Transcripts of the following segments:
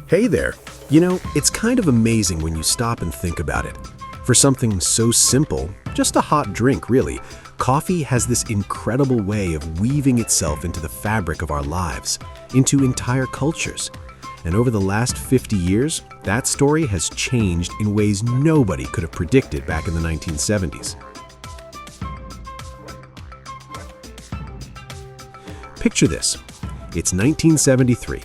Hey there! It's kind of amazing when you stop and think about it. For something so simple, just a hot drink really, coffee has this incredible way of weaving itself into the fabric of our lives, into entire cultures. And over the last 50 years, that story has changed in ways nobody could have predicted back in the 1970s. Picture this. It's 1973.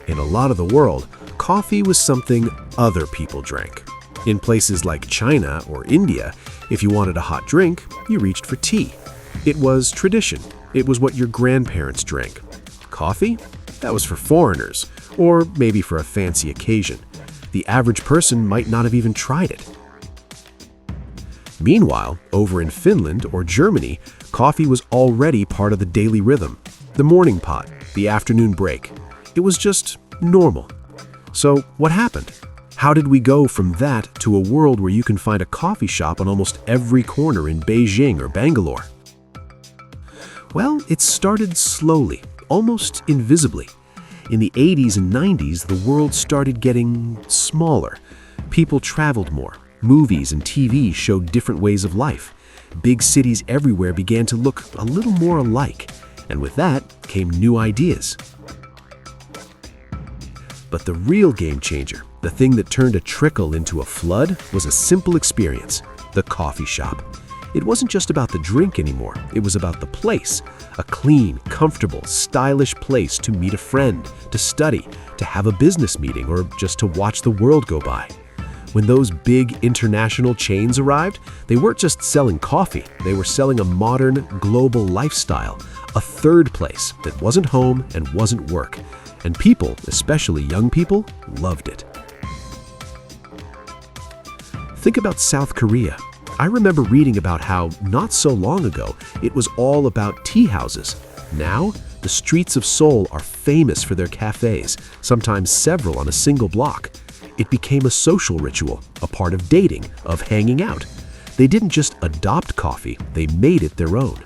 In a lot of the world, coffee was something other people drank. In places like China or India, if you wanted a hot drink, you reached for tea. It was tradition. It was what your grandparents drank. Coffee? That was for foreigners, or maybe for a fancy occasion. The average person might not have even tried it. Meanwhile, over in Finland or Germany, coffee was already part of the daily rhythm. The morning pot, the afternoon break. It was just normal. So what happened? How did we go from that to a world where you can find a coffee shop on almost every corner in Beijing or Bangalore? Well, it started slowly, almost invisibly. In the 80s and 90s, the world started getting smaller. People traveled more. Movies and TV showed different ways of life. Big cities everywhere began to look a little more alike. And with that came new ideas. But the real game changer, the thing that turned a trickle into a flood, was a simple experience: the coffee shop. It wasn't just about the drink anymore, it was about the place. A clean, comfortable, stylish place to meet a friend, to study, to have a business meeting, or just to watch the world go by. When those big international chains arrived, they weren't just selling coffee, they were selling a modern, global lifestyle, a third place that wasn't home and wasn't work. And people, especially young people, loved it. Think about South Korea. I remember reading about how, not so long ago, it was all about tea houses. Now, the streets of Seoul are famous for their cafes, sometimes several on a single block. It became a social ritual, a part of dating, of hanging out. They didn't just adopt coffee, they made it their own.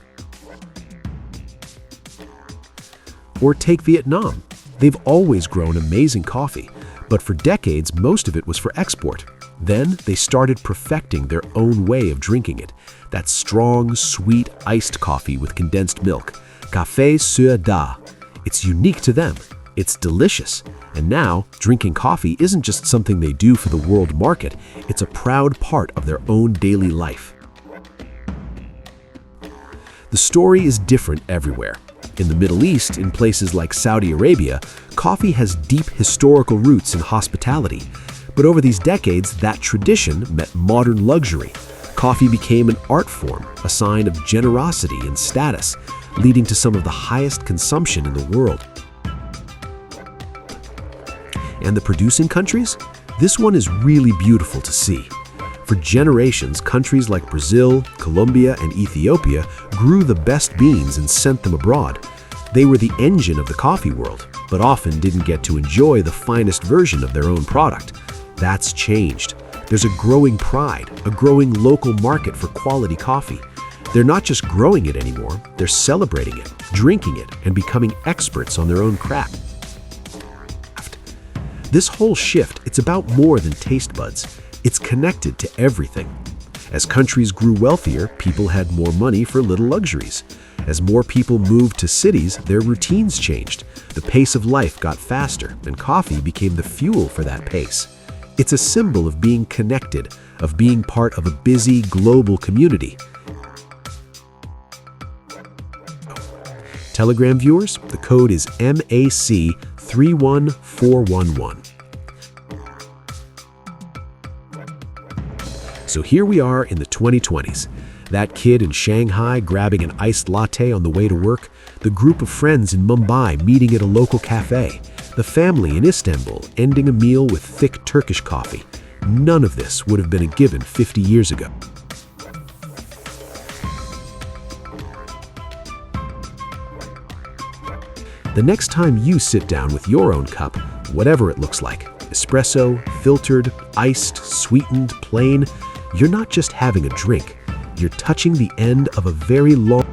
Or take Vietnam. They've always grown amazing coffee, but for decades most of it was for export. Then they started perfecting their own way of drinking it. That strong, sweet, iced coffee with condensed milk. Café sur da. It's unique to them. It's delicious. And now, drinking coffee isn't just something they do for the world market, it's a proud part of their own daily life. The story is different everywhere. In the Middle East, in places like Saudi Arabia, coffee has deep historical roots in hospitality. But over these decades, that tradition met modern luxury. Coffee became an art form, a sign of generosity and status, leading to some of the highest consumption in the world. And the producing countries? This one is really beautiful to see. For generations, countries like Brazil, Colombia, and Ethiopia grew the best beans and sent them abroad. They were the engine of the coffee world, but often didn't get to enjoy the finest version of their own product. That's changed. There's a growing pride, a growing local market for quality coffee. They're not just growing it anymore, they're celebrating it, drinking it, and becoming experts on their own craft. This whole shift, it's about more than taste buds. It's connected to everything. As countries grew wealthier, people had more money for little luxuries. As more people moved to cities, their routines changed. The pace of life got faster, and coffee became the fuel for that pace. It's a symbol of being connected, of being part of a busy, global community. Telegram viewers, the code is MAC31411. So here we are in the 2020s. That kid in Shanghai grabbing an iced latte on the way to work, the group of friends in Mumbai meeting at a local cafe, the family in Istanbul ending a meal with thick Turkish coffee. None of this would have been a given 50 years ago. The next time you sit down with your own cup, whatever it looks like, espresso, filtered, iced, sweetened, plain, you're not just having a drink, you're touching the end of a very long